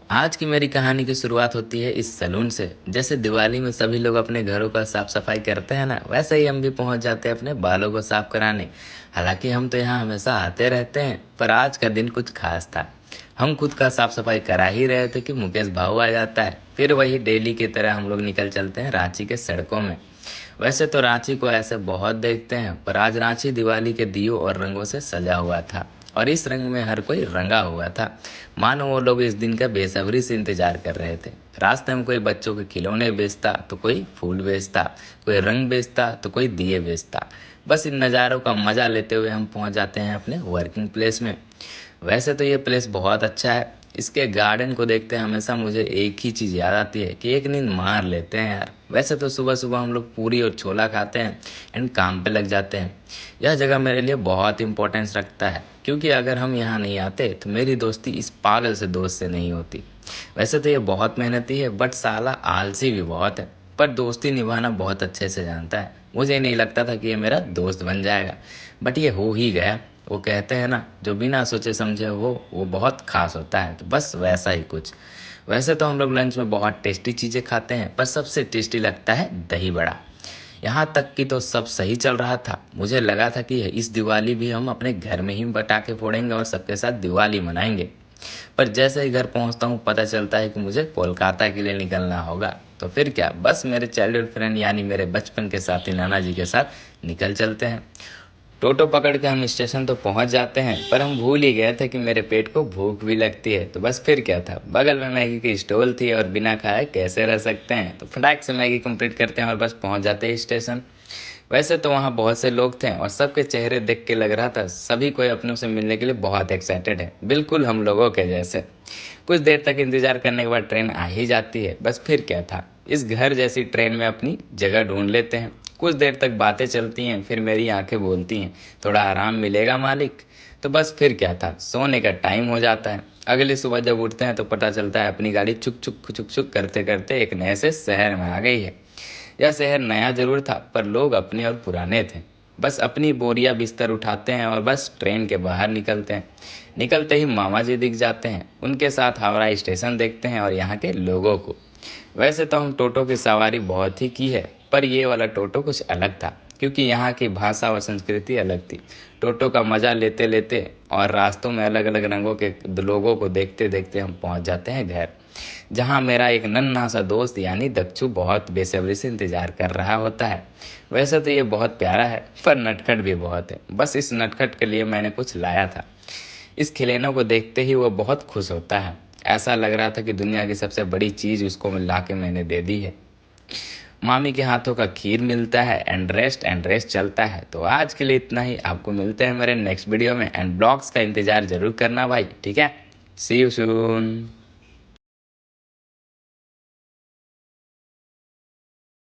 आज की मेरी कहानी की शुरुआत होती है इस सैलून से। जैसे दिवाली में सभी लोग अपने घरों का साफ सफाई करते हैं ना, वैसे ही हम भी पहुंच जाते हैं अपने बालों को साफ कराने। हालांकि हम तो यहाँ हमेशा आते रहते हैं, पर आज का दिन कुछ खास था। हम खुद का साफ सफाई करा ही रहे थे कि मुकेश भाऊ आ जाता है। फिर वही डेली की तरह हम लोग निकल चलते हैं रांची के सड़कों में। वैसे तो रांची को ऐसे बहुत देखते हैं, पर आज रांची दिवाली के दियों और रंगों से सजा हुआ था। और इस रंग में हर कोई रंगा हुआ था, मानो वो लोग इस दिन का बेसब्री से इंतजार कर रहे थे। रास्ते में कोई बच्चों के खिलौने बेचता तो कोई फूल बेचता, कोई रंग बेचता तो कोई दिए बेचता। बस इन नज़ारों का मजा लेते हुए हम पहुंच जाते हैं अपने वर्किंग प्लेस में। वैसे तो ये प्लेस बहुत अच्छा है। इसके गार्डन को देखते हमेशा मुझे एक ही चीज़ याद आती है कि एक नींद मार लेते हैं यार। वैसे तो सुबह सुबह हम लोग पूरी और छोला खाते हैं एंड काम पे लग जाते हैं। यह जगह मेरे लिए बहुत इंपॉर्टेंस रखता है, क्योंकि अगर हम यहाँ नहीं आते तो मेरी दोस्ती इस पागल से दोस्त से नहीं होती। वैसे तो ये बहुत मेहनती है, बट साला आलसी भी बहुत है। पर दोस्ती निभाना बहुत अच्छे से जानता है। मुझे नहीं लगता था कि ये मेरा दोस्त बन जाएगा, बट ये हो ही गया। वो कहते हैं ना, जो बिना सोचे समझे वो बहुत खास होता है। तो बस वैसा ही कुछ। वैसे तो हम लोग लंच में बहुत टेस्टी चीज़ें खाते हैं, पर सबसे टेस्टी लगता है दही बड़ा। यहाँ तक कि तो सब सही चल रहा था। मुझे लगा था कि इस दिवाली भी हम अपने घर में ही पटाखे फोड़ेंगे और सबके साथ दिवाली मनाएंगे। पर जैसे ही घर पहुँचता हूँ, पता चलता है कि मुझे कोलकाता के लिए निकलना होगा। तो फिर क्या, बस मेरे चाइल्डहुड फ्रेंड यानी मेरे बचपन के साथी नाना जी के साथ निकल चलते हैं। टोटो पकड़ के हम स्टेशन तो पहुंच जाते हैं, पर हम भूल ही गए थे कि मेरे पेट को भूख भी लगती है। तो बस फिर क्या था, बगल में मैगी की स्टॉल थी और बिना खाए कैसे रह सकते हैं। तो फटाक से मैगी कंप्लीट करते हैं और बस पहुंच जाते हैं स्टेशन। वैसे तो वहाँ बहुत से लोग थे और सबके चेहरे देख के लग रहा था सभी कोई अपनों से मिलने के लिए बहुत एक्साइटेड है, बिल्कुल हम लोगों के जैसे। कुछ देर तक इंतजार करने के बाद ट्रेन आ ही जाती है। बस फिर क्या था, इस घर जैसी ट्रेन में अपनी जगह ढूंढ लेते हैं। कुछ देर तक बातें चलती हैं, फिर मेरी आंखें बोलती हैं, थोड़ा आराम मिलेगा मालिक। तो बस फिर क्या था, सोने का टाइम हो जाता है। अगली सुबह जब उठते हैं तो पता चलता है अपनी गाड़ी चुक चुक चुक चुक करते करते एक नए से शहर में आ गई है। यह शहर नया जरूर था, पर लोग अपने और पुराने थे। बस अपनी बोरिया बिस्तर उठाते हैं और बस ट्रेन के बाहर निकलते हैं। निकलते ही मामा जी दिख जाते हैं, उनके साथ हावड़ा स्टेशन देखते हैं और यहाँ के लोगों को। वैसे तो हम टोटो की सवारी बहुत ही की है, पर ये वाला टोटो कुछ अलग था, क्योंकि यहाँ की भाषा और संस्कृति अलग थी। टोटो का मज़ा लेते लेते और रास्तों में अलग अलग रंगों के लोगों को देखते देखते हम पहुँच जाते हैं घर, जहाँ मेरा एक नन्हा सा दोस्त यानी दक्षु बहुत बेसब्री से इंतज़ार कर रहा होता है। वैसे तो ये बहुत प्यारा है, पर नटखट भी बहुत है। बस इस नटखट के लिए मैंने कुछ लाया था। इस खिलौनों को देखते ही वो बहुत खुश होता है। ऐसा लग रहा था कि दुनिया की सबसे बड़ी चीज़ उसको ला के मैंने दे दी है। मामी के हाथों का खीर मिलता है एंड रेस्ट चलता है। तो आज के लिए इतना ही। आपको मिलते हैं मेरे नेक्स्ट वीडियो में, एंड ब्लॉग्स का इंतज़ार ज़रूर करना भाई, ठीक है। सी यू सून।